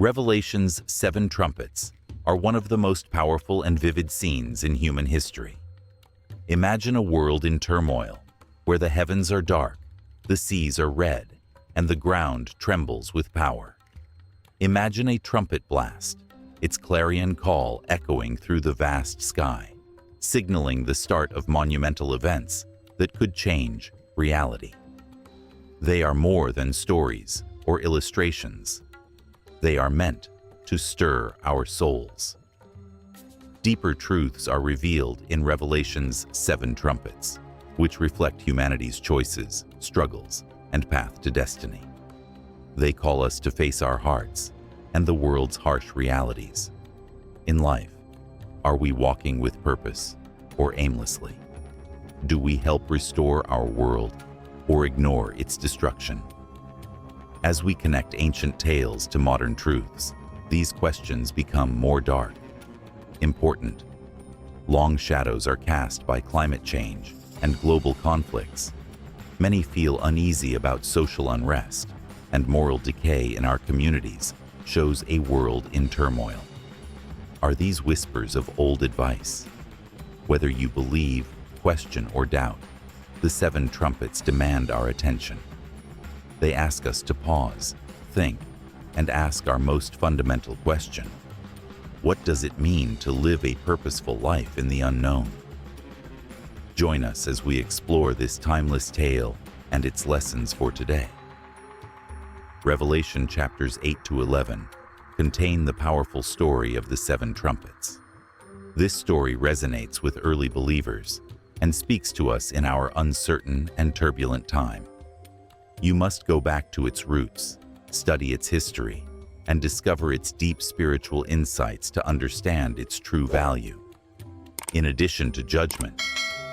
Revelation's 7 trumpets are one of the most powerful and vivid scenes in human history. Imagine a world in turmoil, where the heavens are dark, the seas are red, and the ground trembles with power. Imagine a trumpet blast, its clarion call echoing through the vast sky, signaling the start of monumental events that could change reality. They are more than stories or illustrations. They are meant to stir our souls. Deeper truths are revealed in Revelation's 7 trumpets, which reflect humanity's choices, struggles, and path to destiny. They call us to face our hearts and the world's harsh realities. In life, are we walking with purpose or aimlessly? Do we help restore our world or ignore its destruction? As we connect ancient tales to modern truths, these questions become more dark, important. Long shadows are cast by climate change and global conflicts. Many feel uneasy about social unrest, and moral decay in our communities shows a world in turmoil. Are these whispers of old advice? Whether you believe, question, or doubt, the 7 trumpets demand our attention. They ask us to pause, think, and ask our most fundamental question: what does it mean to live a purposeful life in the unknown? Join us as we explore this timeless tale and its lessons for today. Revelation chapters 8 to 11 contain the powerful story of the 7 trumpets. This story resonates with early believers and speaks to us in our uncertain and turbulent time. You must go back to its roots, study its history, and discover its deep spiritual insights to understand its true value. In addition to judgment,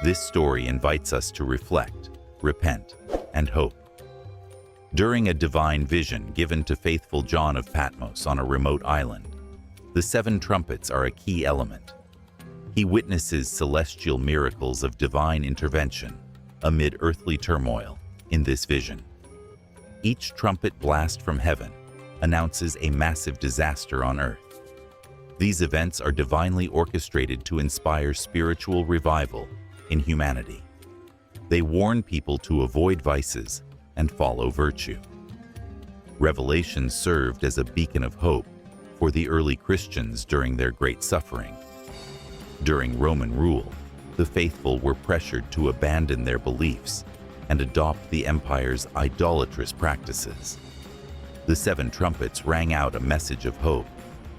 this story invites us to reflect, repent, and hope. During a divine vision given to faithful John of Patmos on a remote island, the 7 trumpets are a key element. He witnesses celestial miracles of divine intervention amid earthly turmoil in this vision. Each trumpet blast from heaven announces a massive disaster on earth. These events are divinely orchestrated to inspire spiritual revival in humanity. They warn people to avoid vices and follow virtue. Revelation served as a beacon of hope for the early Christians during their great suffering. During Roman rule, the faithful were pressured to abandon their beliefs and adopt the empire's idolatrous practices. The 7 trumpets rang out a message of hope,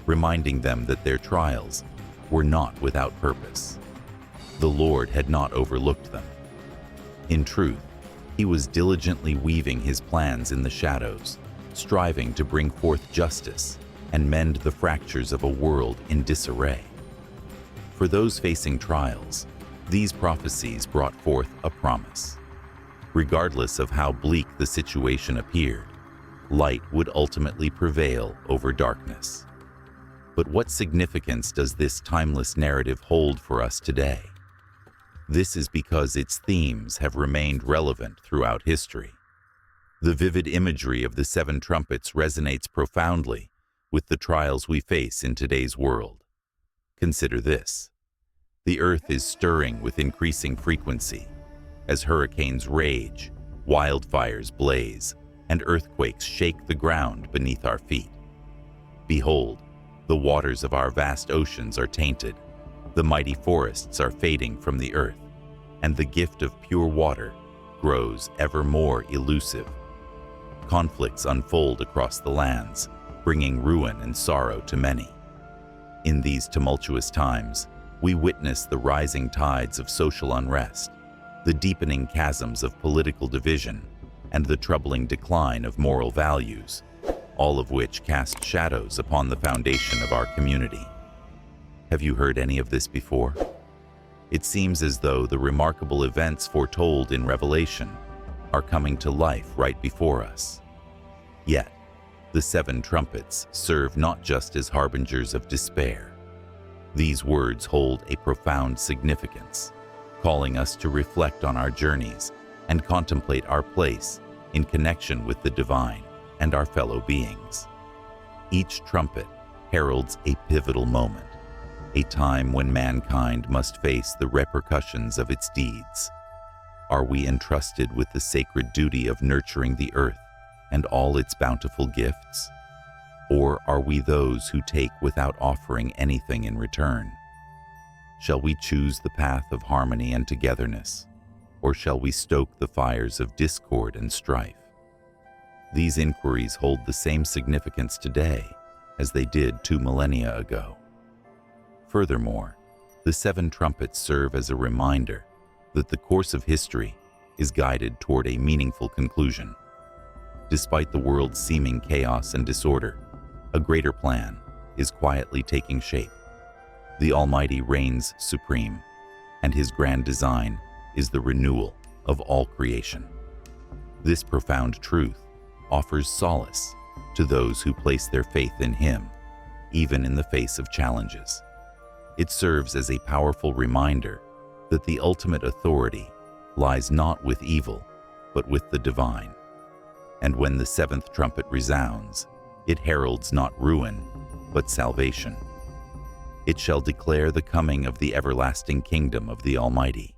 reminding them that their trials were not without purpose. The Lord had not overlooked them. In truth, He was diligently weaving His plans in the shadows, striving to bring forth justice and mend the fractures of a world in disarray. For those facing trials, these prophecies brought forth a promise. Regardless of how bleak the situation appeared, light would ultimately prevail over darkness. But what significance does this timeless narrative hold for us today? This is because its themes have remained relevant throughout history. The vivid imagery of the 7 trumpets resonates profoundly with the trials we face in today's world. Consider this. The earth is stirring with increasing frequency as hurricanes rage, wildfires blaze, and earthquakes shake the ground beneath our feet. Behold, the waters of our vast oceans are tainted, the mighty forests are fading from the earth, and the gift of pure water grows ever more elusive. Conflicts unfold across the lands, bringing ruin and sorrow to many. In these tumultuous times, we witness the rising tides of social unrest, the deepening chasms of political division, and the troubling decline of moral values, all of which cast shadows upon the foundation of our community. Have you heard any of this before? It seems as though the remarkable events foretold in Revelation are coming to life right before us. Yet, the 7 trumpets serve not just as harbingers of despair. These words hold a profound significance, calling us to reflect on our journeys and contemplate our place in connection with the divine and our fellow beings. Each trumpet heralds a pivotal moment, a time when mankind must face the repercussions of its deeds. Are we entrusted with the sacred duty of nurturing the earth and all its bountiful gifts? Or are we those who take without offering anything in return? Shall we choose the path of harmony and togetherness, or shall we stoke the fires of discord and strife? These inquiries hold the same significance today as they did 2 millennia ago. Furthermore, the 7 trumpets serve as a reminder that the course of history is guided toward a meaningful conclusion. Despite the world's seeming chaos and disorder, a greater plan is quietly taking shape. The Almighty reigns supreme, and His grand design is the renewal of all creation. This profound truth offers solace to those who place their faith in Him, even in the face of challenges. It serves as a powerful reminder that the ultimate authority lies not with evil, but with the divine. And when the 7th trumpet resounds, it heralds not ruin, but salvation. It shall declare the coming of the everlasting kingdom of the Almighty,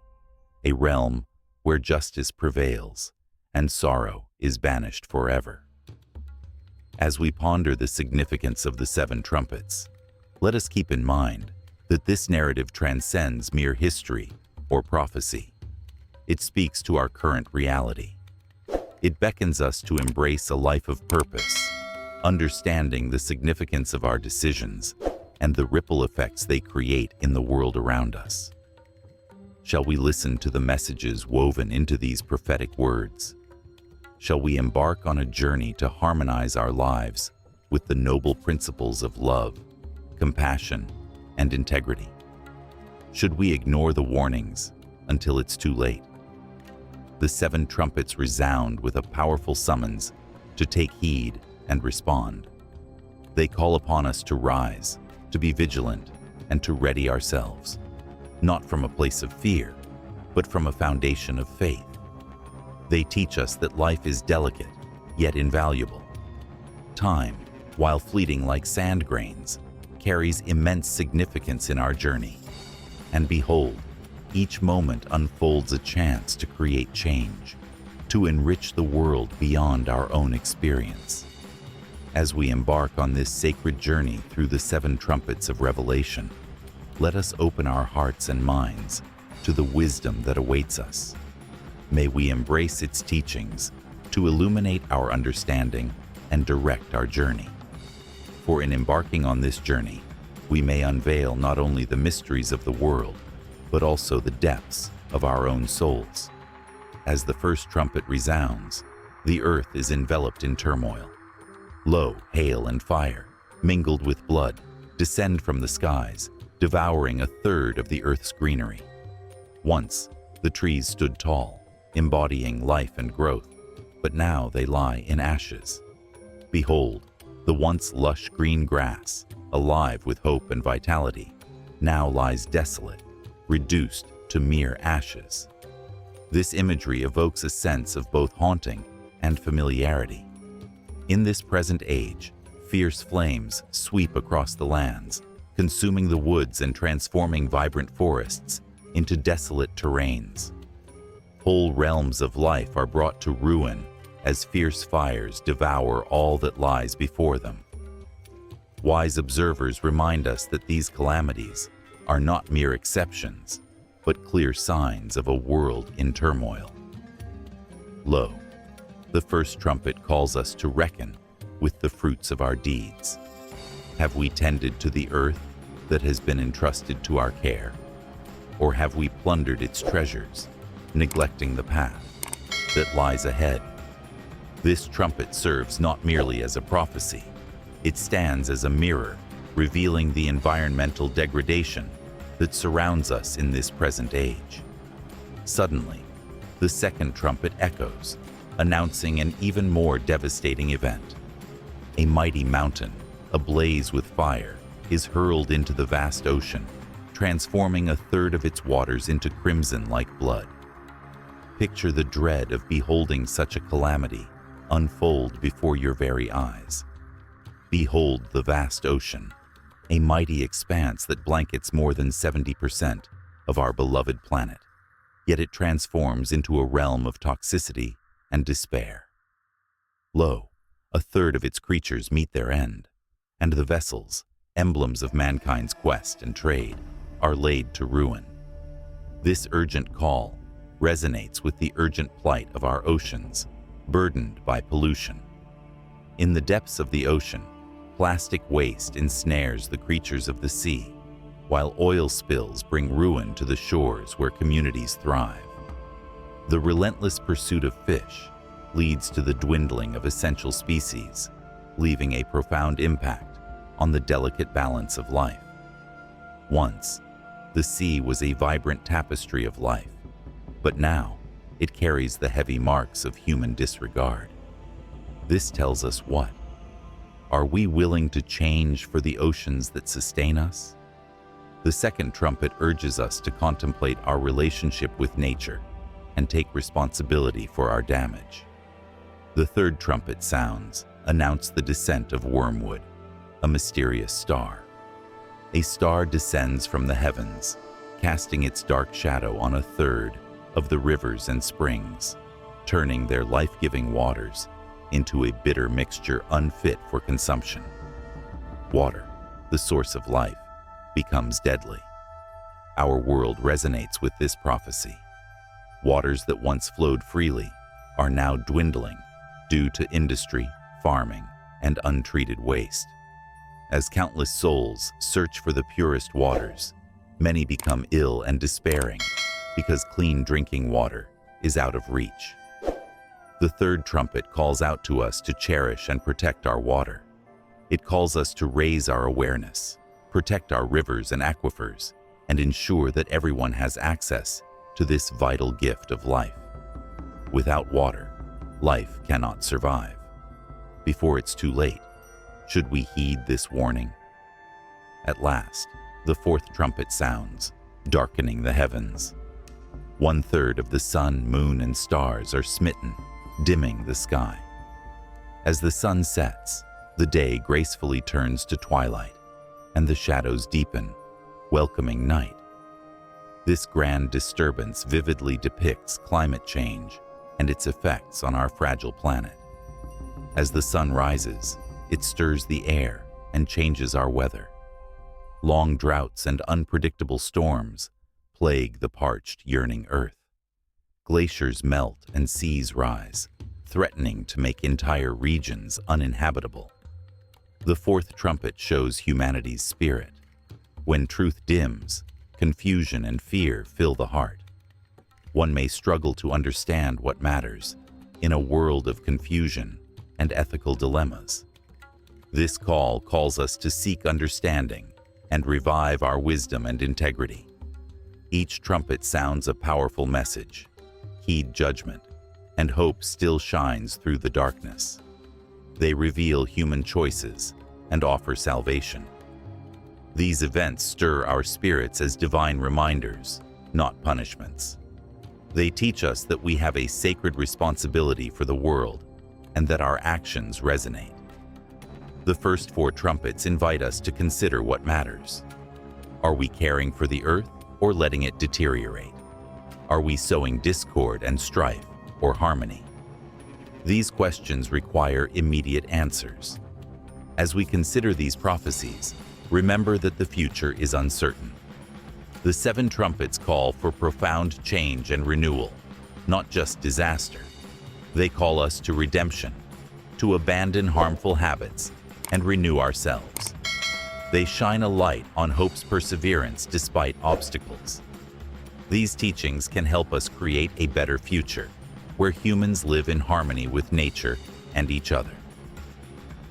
a realm where justice prevails and sorrow is banished forever. As we ponder the significance of the 7 trumpets, let us keep in mind that this narrative transcends mere history or prophecy. It speaks to our current reality. It beckons us to embrace a life of purpose, understanding the significance of our decisions and the ripple effects they create in the world around us. Shall we listen to the messages woven into these prophetic words? Shall we embark on a journey to harmonize our lives with the noble principles of love, compassion, and integrity? Should we ignore the warnings until it's too late? The 7 trumpets resound with a powerful summons to take heed and respond. They call upon us to rise, to be vigilant, and to ready ourselves, not from a place of fear, but from a foundation of faith. They teach us that life is delicate, yet invaluable. Time, while fleeting like sand grains, carries immense significance in our journey. And behold, each moment unfolds a chance to create change, to enrich the world beyond our own experience. As we embark on this sacred journey through the 7 trumpets of Revelation, let us open our hearts and minds to the wisdom that awaits us. May we embrace its teachings to illuminate our understanding and direct our journey. For in embarking on this journey, we may unveil not only the mysteries of the world, but also the depths of our own souls. As the first trumpet resounds, the earth is enveloped in turmoil. Lo, hail and fire, mingled with blood, descend from the skies, devouring a third of the earth's greenery. Once, the trees stood tall, embodying life and growth, but now they lie in ashes. Behold, the once lush green grass, alive with hope and vitality, now lies desolate, reduced to mere ashes. This imagery evokes a sense of both haunting and familiarity. In this present age, fierce flames sweep across the lands, consuming the woods and transforming vibrant forests into desolate terrains. Whole realms of life are brought to ruin as fierce fires devour all that lies before them. Wise observers remind us that these calamities are not mere exceptions, but clear signs of a world in turmoil. Lo, the first trumpet calls us to reckon with the fruits of our deeds. Have we tended to the earth that has been entrusted to our care? Or have we plundered its treasures, neglecting the path that lies ahead? This trumpet serves not merely as a prophecy. It stands as a mirror, revealing the environmental degradation that surrounds us in this present age. Suddenly, the second trumpet echoes, announcing an even more devastating event. A mighty mountain, ablaze with fire, is hurled into the vast ocean, transforming a third of its waters into crimson like blood. Picture the dread of beholding such a calamity unfold before your very eyes. Behold the vast ocean, a mighty expanse that blankets more than 70% of our beloved planet, yet it transforms into a realm of toxicity and despair. Lo, a third of its creatures meet their end, and the vessels, emblems of mankind's quest and trade, are laid to ruin. This urgent call resonates with the urgent plight of our oceans, burdened by pollution. In the depths of the ocean, plastic waste ensnares the creatures of the sea, while oil spills bring ruin to the shores where communities thrive. The relentless pursuit of fish leads to the dwindling of essential species, leaving a profound impact on the delicate balance of life. Once, the sea was a vibrant tapestry of life, but now it carries the heavy marks of human disregard. This tells us what? Are we willing to change for the oceans that sustain us? The second trumpet urges us to contemplate our relationship with nature and take responsibility for our damage. The third trumpet sounds announce the descent of Wormwood, a mysterious star. A star descends from the heavens, casting its dark shadow on a third of the rivers and springs, turning their life-giving waters into a bitter mixture unfit for consumption. Water, the source of life, becomes deadly. Our world resonates with this prophecy. Waters that once flowed freely are now dwindling due to industry, farming, and untreated waste. As countless souls search for the purest waters, many become ill and despairing because clean drinking water is out of reach. The third trumpet calls out to us to cherish and protect our water. It calls us to raise our awareness, protect our rivers and aquifers, and ensure that everyone has access to this vital gift of life. Without water, life cannot survive. Before it's too late, should we heed this warning? At last, the fourth trumpet sounds, darkening the heavens. 1/3 of the sun, moon, and stars are smitten, dimming the sky. As the sun sets, the day gracefully turns to twilight, and the shadows deepen, welcoming night. This grand disturbance vividly depicts climate change and its effects on our fragile planet. As the sun rises, it stirs the air and changes our weather. Long droughts and unpredictable storms plague the parched, yearning earth. Glaciers melt and seas rise, threatening to make entire regions uninhabitable. The fourth trumpet shows humanity's spirit. When truth dims, confusion and fear fill the heart. One may struggle to understand what matters in a world of confusion and ethical dilemmas. This call calls us to seek understanding and revive our wisdom and integrity. Each trumpet sounds a powerful message. Heed judgment, and hope still shines through the darkness. They reveal human choices and offer salvation. These events stir our spirits as divine reminders, not punishments. They teach us that we have a sacred responsibility for the world and that our actions resonate. The first four trumpets invite us to consider what matters. Are we caring for the earth or letting it deteriorate? Are we sowing discord and strife or harmony? These questions require immediate answers. As we consider these prophecies, remember that the future is uncertain. The seven trumpets call for profound change and renewal, not just disaster. They call us to redemption, to abandon harmful habits, and renew ourselves. They shine a light on hope's perseverance despite obstacles. These teachings can help us create a better future, where humans live in harmony with nature and each other.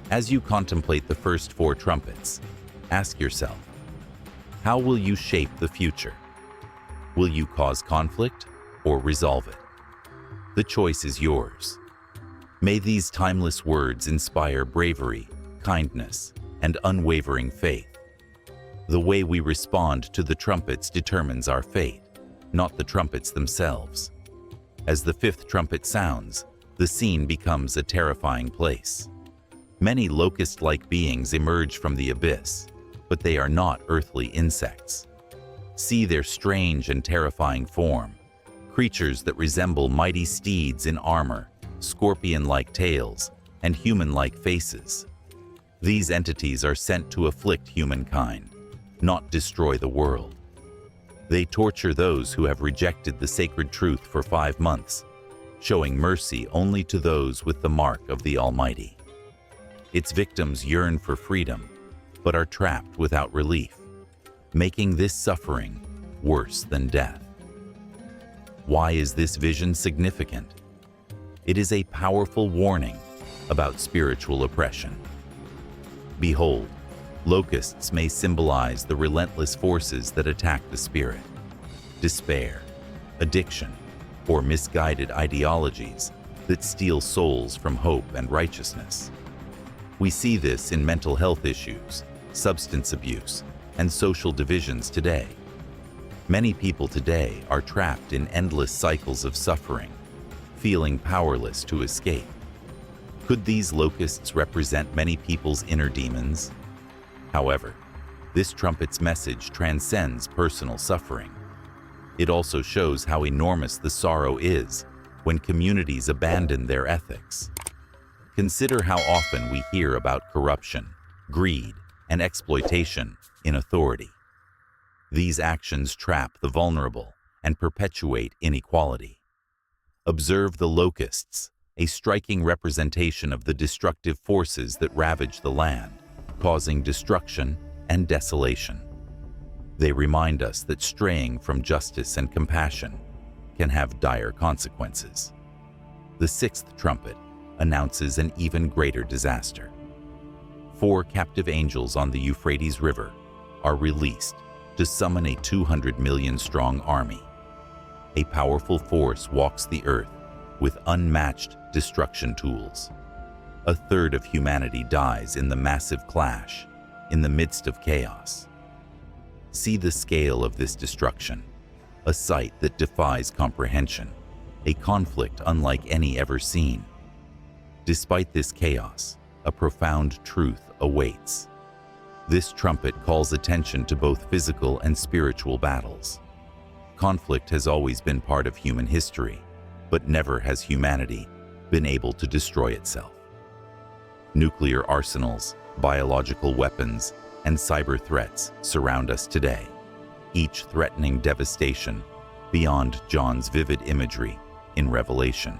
As you contemplate the first four trumpets, ask yourself, how will you shape the future? Will you cause conflict or resolve it? The choice is yours. May these timeless words inspire bravery, kindness, and unwavering faith. The way we respond to the trumpets determines our fate, not the trumpets themselves. As the fifth trumpet sounds, the scene becomes a terrifying place. Many locust-like beings emerge from the abyss, but they are not earthly insects. See their strange and terrifying form, creatures that resemble mighty steeds in armor, scorpion-like tails, and human-like faces. These entities are sent to afflict humankind, not destroy the world. They torture those who have rejected the sacred truth for 5 months, showing mercy only to those with the mark of the Almighty. Its victims yearn for freedom, but are trapped without relief, making this suffering worse than death. Why is this vision significant? It is a powerful warning about spiritual oppression. Behold, locusts may symbolize the relentless forces that attack the spirit. Despair, addiction, or misguided ideologies that steal souls from hope and righteousness. We see this in mental health issues, substance abuse, and social divisions today. Many people today are trapped in endless cycles of suffering, feeling powerless to escape. Could these locusts represent many people's inner demons? However, this trumpet's message transcends personal suffering. It also shows how enormous the sorrow is when communities abandon their ethics. Consider how often we hear about corruption, greed, and exploitation in authority. These actions trap the vulnerable and perpetuate inequality. Observe the locusts, a striking representation of the destructive forces that ravage the land, causing destruction and desolation. They remind us that straying from justice and compassion can have dire consequences. The 6th trumpet announces an even greater disaster. 4 captive angels on the Euphrates River are released to summon a 200 million strong army. A powerful force walks the earth with unmatched destruction tools. 1/3 of humanity dies in the massive clash in the midst of chaos. See the scale of this destruction, a sight that defies comprehension, a conflict unlike any ever seen. Despite this chaos, a profound truth awaits. This trumpet calls attention to both physical and spiritual battles. Conflict has always been part of human history, but never has humanity been able to destroy itself. Nuclear arsenals, biological weapons, and cyber threats surround us today, each threatening devastation beyond John's vivid imagery in Revelation.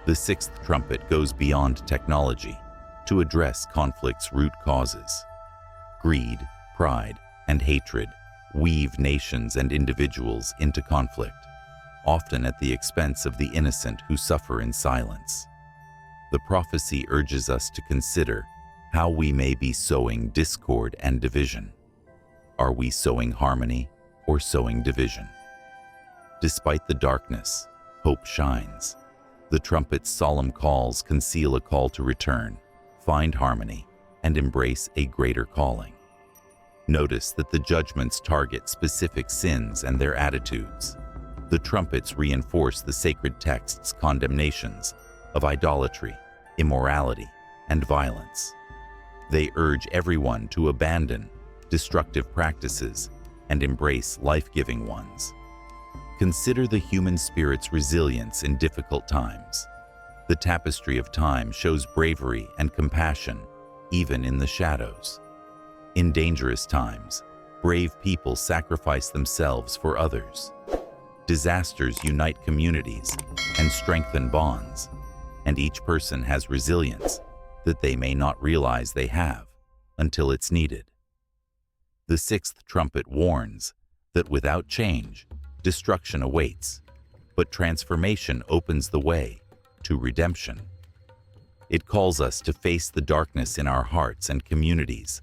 The 6th trumpet goes beyond technology to address conflict's root causes. Greed, pride, and hatred weave nations and individuals into conflict, often at the expense of the innocent who suffer in silence. The prophecy urges us to consider how we may be sowing discord and division. Are we sowing harmony or sowing division? Despite the darkness, hope shines. The trumpet's solemn calls conceal a call to return, find harmony, and embrace a greater calling. Notice that the judgments target specific sins and their attitudes. The trumpets reinforce the sacred text's condemnations of idolatry, immorality, and violence. They urge everyone to abandon destructive practices and embrace life-giving ones. Consider the human spirit's resilience in difficult times. The tapestry of time shows bravery and compassion, even in the shadows. In dangerous times, brave people sacrifice themselves for others. Disasters unite communities and strengthen bonds, and each person has resilience that they may not realize they have until it's needed. The 6th trumpet warns that without change, destruction awaits, but transformation opens the way to redemption. It calls us to face the darkness in our hearts and communities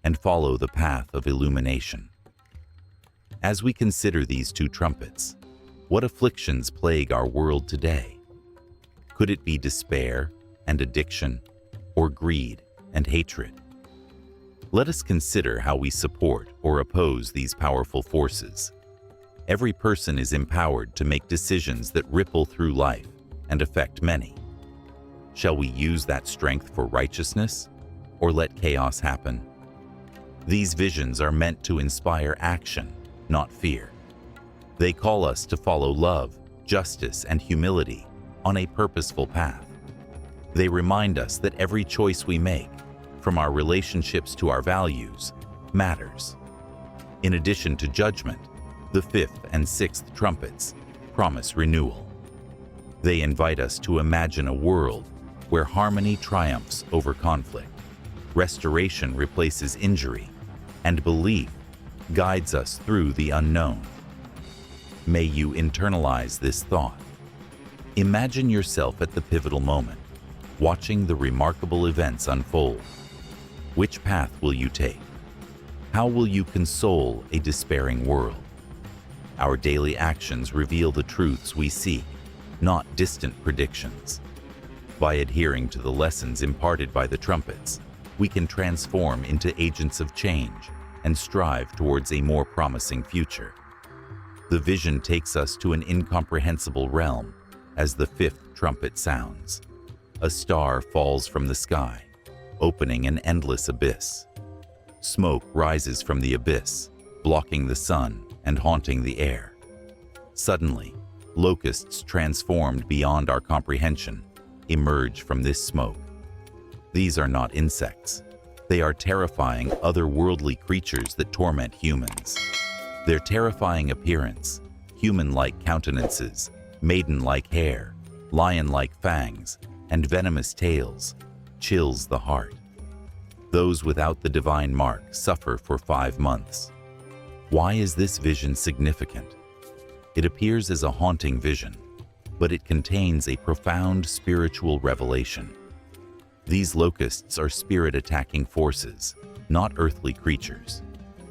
and follow the path of illumination. As we consider these 2 trumpets, what afflictions plague our world today? Could it be despair and addiction, or greed and hatred? Let us consider how we support or oppose these powerful forces. Every person is empowered to make decisions that ripple through life and affect many. Shall we use that strength for righteousness, or let chaos happen? These visions are meant to inspire action, not fear. They call us to follow love, justice, and humility on a purposeful path. They remind us that every choice we make, from our relationships to our values, matters. In addition to judgment, the fifth and sixth trumpets promise renewal. They invite us to imagine a world where harmony triumphs over conflict, restoration replaces injury, and belief guides us through the unknown. May you internalize this thought. Imagine yourself at the pivotal moment, watching the remarkable events unfold. Which path will you take? How will you console a despairing world? Our daily actions reveal the truths we seek, not distant predictions. By adhering to the lessons imparted by the trumpets, we can transform into agents of change and strive towards a more promising future. The vision takes us to an incomprehensible realm as the fifth trumpet sounds. A star falls from the sky, opening an endless abyss. Smoke rises from the abyss, blocking the sun and haunting the air. Suddenly, locusts transformed beyond our comprehension emerge from this smoke. These are not insects. They are terrifying otherworldly creatures that torment humans. Their terrifying appearance, human-like countenances, maiden-like hair, lion-like fangs, and venomous tails, chills the heart. Those without the divine mark suffer for 5 months. Why is this vision significant? It appears as a haunting vision, but it contains a profound spiritual revelation. These locusts are spirit-attacking forces, not earthly creatures.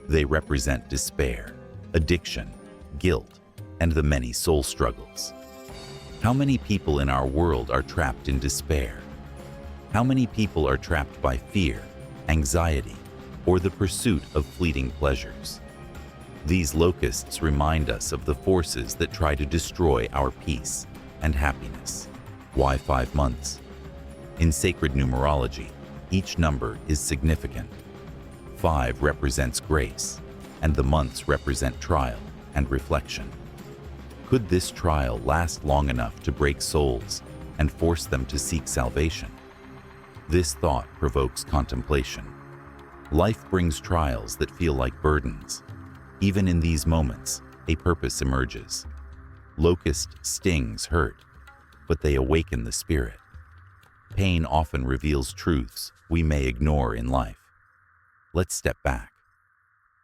They represent despair, addiction, guilt, and the many soul struggles. How many people in our world are trapped in despair? How many people are trapped by fear, anxiety, or the pursuit of fleeting pleasures? These locusts remind us of the forces that try to destroy our peace and happiness. Why 5 months? In sacred numerology, each number is significant. 5 represents grace, and the months represent trial and reflection. Could this trial last long enough to break souls and force them to seek salvation? This thought provokes contemplation. Life brings trials that feel like burdens. Even in these moments, a purpose emerges. Locust stings hurt, but they awaken the spirit. Pain often reveals truths we may ignore in life. Let's step back.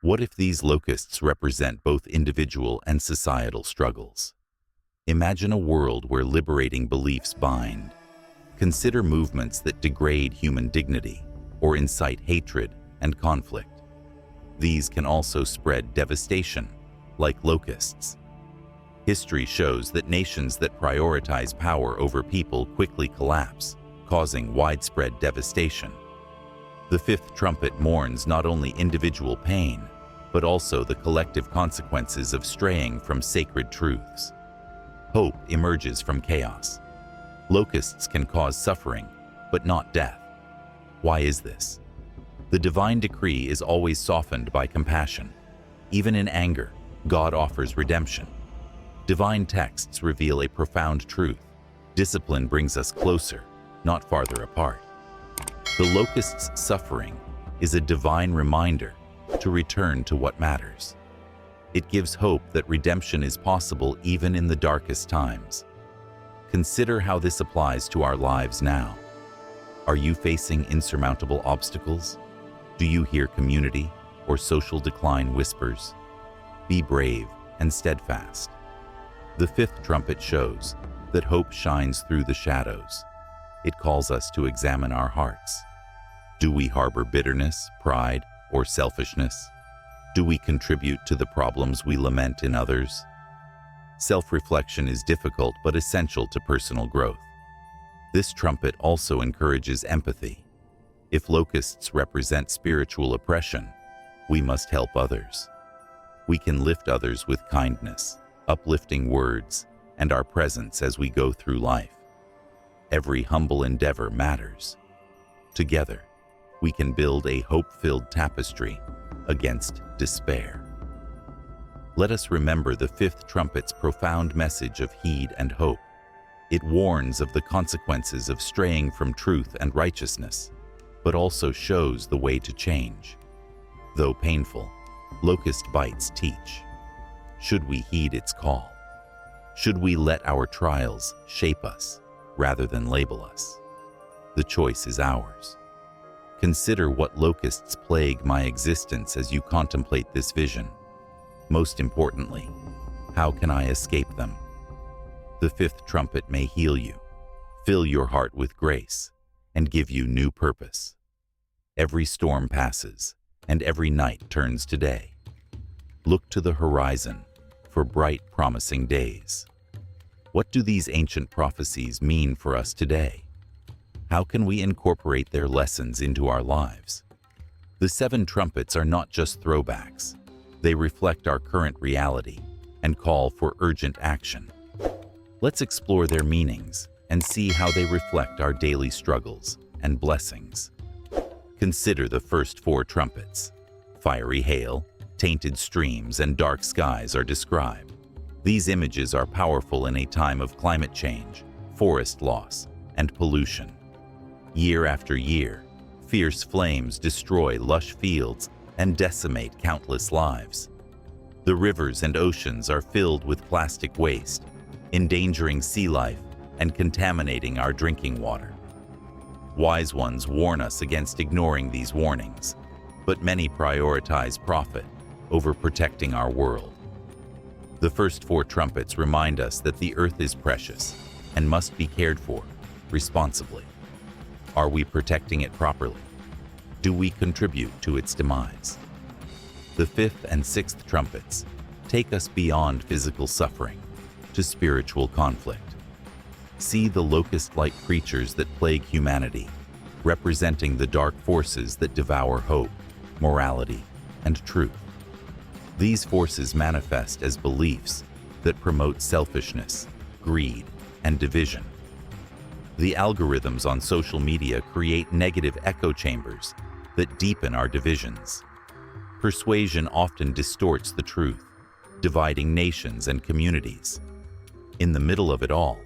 What if these locusts represent both individual and societal struggles? Imagine a world where liberating beliefs bind. Consider movements that degrade human dignity or incite hatred and conflict. These can also spread devastation, like locusts. History shows that nations that prioritize power over people quickly collapse, causing widespread devastation. The fifth trumpet mourns not only individual pain, but also the collective consequences of straying from sacred truths. Hope emerges from chaos. Locusts can cause suffering, but not death. Why is this? The divine decree is always softened by compassion. Even in anger, God offers redemption. Divine texts reveal a profound truth. Discipline brings us closer, not farther apart. The locust's suffering is a divine reminder to return to what matters. It gives hope that redemption is possible even in the darkest times. Consider how this applies to our lives now. Are you facing insurmountable obstacles? Do you hear community or social decline whispers? Be brave and steadfast. The fifth trumpet shows that hope shines through the shadows. It calls us to examine our hearts. Do we harbor bitterness, pride, or selfishness? Do we contribute to the problems we lament in others? Self-reflection is difficult but essential to personal growth. This trumpet also encourages empathy. If locusts represent spiritual oppression, we must help others. We can lift others with kindness, uplifting words, and our presence as we go through life. Every humble endeavor matters. Together, we can build a hope-filled tapestry against despair. Let us remember the fifth trumpet's profound message of heed and hope. It warns of the consequences of straying from truth and righteousness, but also shows the way to change. Though painful, locust bites teach. Should we heed its call? Should we let our trials shape us rather than label us? The choice is ours. Consider what locusts plague my existence as you contemplate this vision. Most importantly, how can I escape them? The fifth trumpet may heal you, fill your heart with grace, and give you new purpose. Every storm passes, and every night turns to day. Look to the horizon for bright, promising days. What do these ancient prophecies mean for us today? How can we incorporate their lessons into our lives? The seven trumpets are not just throwbacks. They reflect our current reality and call for urgent action. Let's explore their meanings and see how they reflect our daily struggles and blessings. Consider the first four trumpets. Fiery hail, tainted streams, and dark skies are described. These images are powerful in a time of climate change, forest loss, and pollution. Year after year, fierce flames destroy lush fields and decimate countless lives. The rivers and oceans are filled with plastic waste, endangering sea life and contaminating our drinking water. Wise ones warn us against ignoring these warnings, but many prioritize profit over protecting our world. The first four trumpets remind us that the earth is precious and must be cared for responsibly. Are we protecting it properly? Do we contribute to its demise? The fifth and sixth trumpets take us beyond physical suffering to spiritual conflict. See the locust-like creatures that plague humanity, representing the dark forces that devour hope, morality, and truth. These forces manifest as beliefs that promote selfishness, greed, and division. The algorithms on social media create negative echo chambers that deepen our divisions. Persuasion often distorts the truth, dividing nations and communities. In the middle of it all,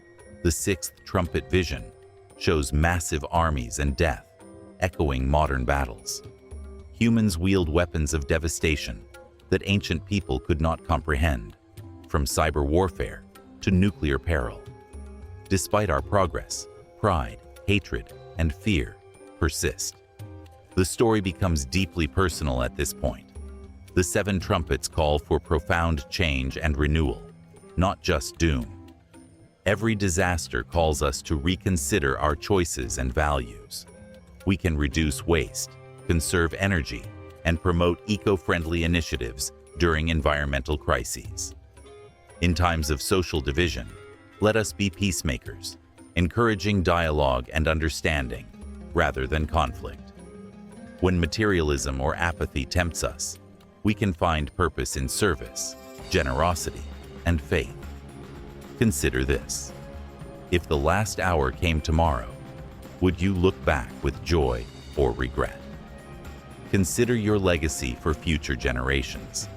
the sixth trumpet vision shows massive armies and death, echoing modern battles. Humans wield weapons of devastation that ancient people could not comprehend, from cyber warfare to nuclear peril. Despite our progress, pride, hatred, and fear persist. The story becomes deeply personal at this point. The seven trumpets call for profound change and renewal, not just doom. Every disaster calls us to reconsider our choices and values. We can reduce waste, conserve energy, and promote eco-friendly initiatives during environmental crises. In times of social division, let us be peacemakers, encouraging dialogue and understanding rather than conflict. When materialism or apathy tempts us, we can find purpose in service, generosity, and faith. Consider this. If the last hour came tomorrow, would you look back with joy or regret? Consider your legacy for future generations.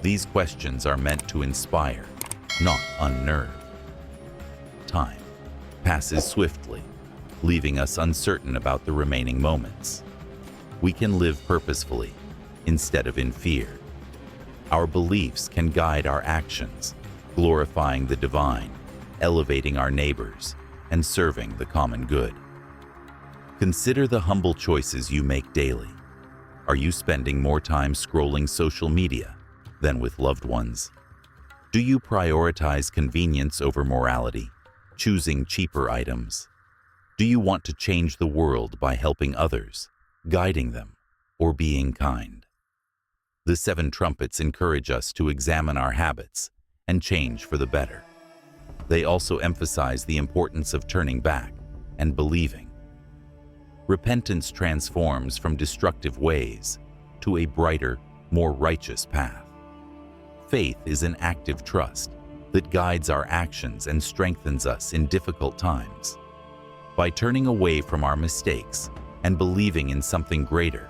These questions are meant to inspire, not unnerve. Time passes swiftly, leaving us uncertain about the remaining moments. We can live purposefully instead of in fear. Our beliefs can guide our actions, glorifying the divine, elevating our neighbors, and serving the common good. Consider the humble choices you make daily. Are you spending more time scrolling social media than with loved ones? Do you prioritize convenience over morality, choosing cheaper items? Do you want to change the world by helping others, guiding them, or being kind? The seven trumpets encourage us to examine our habits and change for the better. They also emphasize the importance of turning back and believing. Repentance transforms from destructive ways to a brighter, more righteous path. Faith is an active trust that guides our actions and strengthens us in difficult times. By turning away from our mistakes and believing in something greater,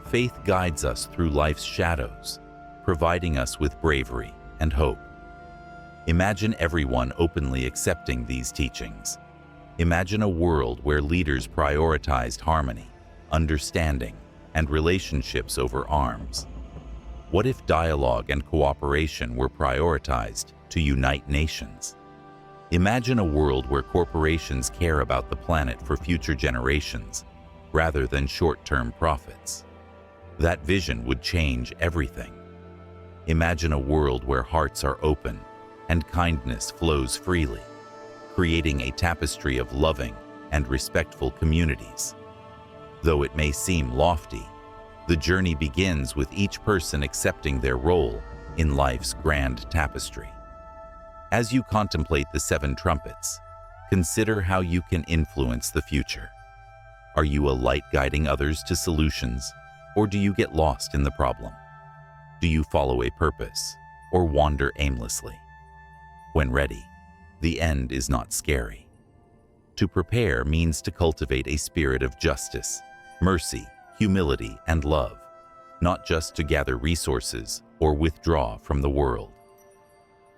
faith guides us through life's shadows, providing us with bravery and hope. Imagine everyone openly accepting these teachings. Imagine a world where leaders prioritized harmony, understanding, and relationships over arms. What if dialogue and cooperation were prioritized to unite nations? Imagine a world where corporations care about the planet for future generations, rather than short-term profits. That vision would change everything. Imagine a world where hearts are open and kindness flows freely, creating a tapestry of loving and respectful communities. Though it may seem lofty, the journey begins with each person accepting their role in life's grand tapestry. As you contemplate the 7 trumpets, consider how you can influence the future. Are you a light guiding others to solutions, or do you get lost in the problem? Do you follow a purpose, or wander aimlessly? When ready, the end is not scary. To prepare means to cultivate a spirit of justice, mercy, humility, and love, not just to gather resources or withdraw from the world.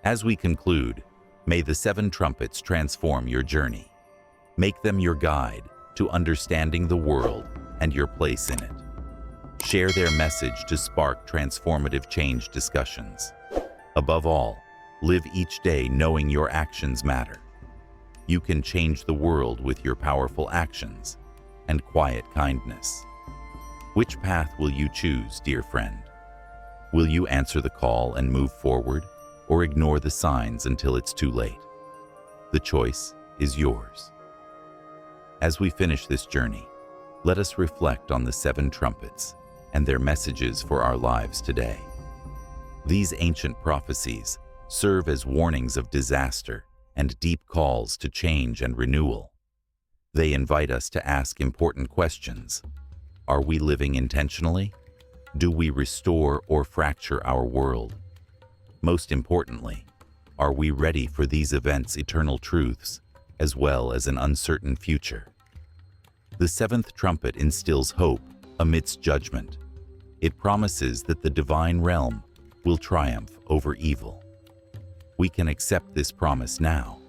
As we conclude, may the 7 trumpets transform your journey. Make them your guide to understanding the world and your place in it. Share their message to spark transformative change discussions. Above all, live each day knowing your actions matter. You can change the world with your powerful actions and quiet kindness. Which path will you choose, dear friend? Will you answer the call and move forward, or ignore the signs until it's too late? The choice is yours. As we finish this journey, let us reflect on the 7 trumpets and their messages for our lives today. These ancient prophecies serve as warnings of disaster and deep calls to change and renewal. They invite us to ask important questions. Are we living intentionally? Do we restore or fracture our world? Most importantly, are we ready for these events' eternal truths, as well as an uncertain future? The 7th trumpet instills hope amidst judgment. It promises that the divine realm will triumph over evil. We can accept this promise now.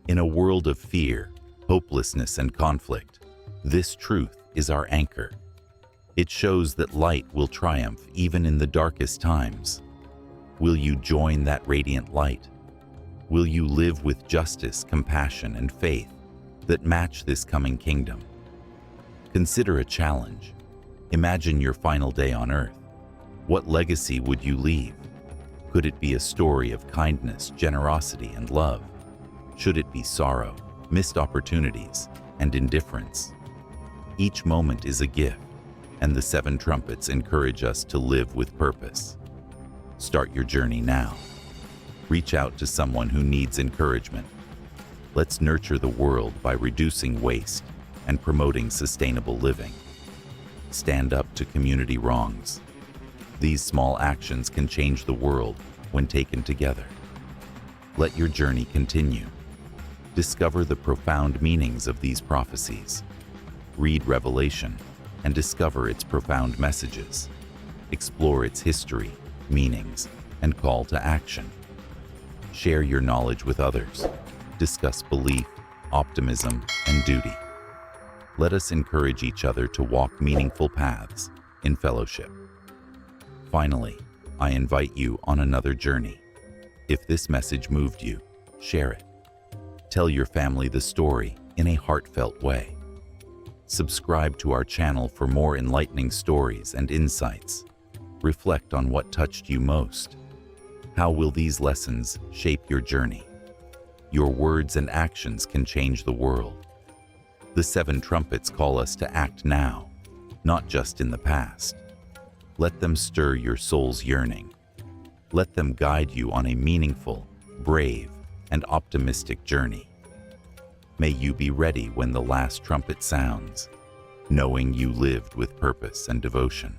In a world of fear, hopelessness, and conflict, this truth is our anchor. It shows that light will triumph even in the darkest times. Will you join that radiant light? Will you live with justice, compassion, and faith that match this coming kingdom? Consider a challenge. Imagine your final day on earth. What legacy would you leave? Could it be a story of kindness, generosity, and love? Should it be sorrow, missed opportunities, and indifference? Each moment is a gift, and the 7 trumpets encourage us to live with purpose. Start your journey now. Reach out to someone who needs encouragement. Let's nurture the world by reducing waste and promoting sustainable living. Stand up to community wrongs. These small actions can change the world when taken together. Let your journey continue. Discover the profound meanings of these prophecies. Read Revelation and discover its profound messages. Explore its history, meanings, and call to action. Share your knowledge with others. Discuss belief, optimism, and duty. Let us encourage each other to walk meaningful paths in fellowship. Finally, I invite you on another journey. If this message moved you, share it. Tell your family the story in a heartfelt way. Subscribe to our channel for more enlightening stories and insights. Reflect on what touched you most. How will these lessons shape your journey? Your words and actions can change the world. The 7 trumpets call us to act now, not just in the past. Let them stir your soul's yearning. Let them guide you on a meaningful, brave, and optimistic journey. May you be ready when the last trumpet sounds, knowing you lived with purpose and devotion.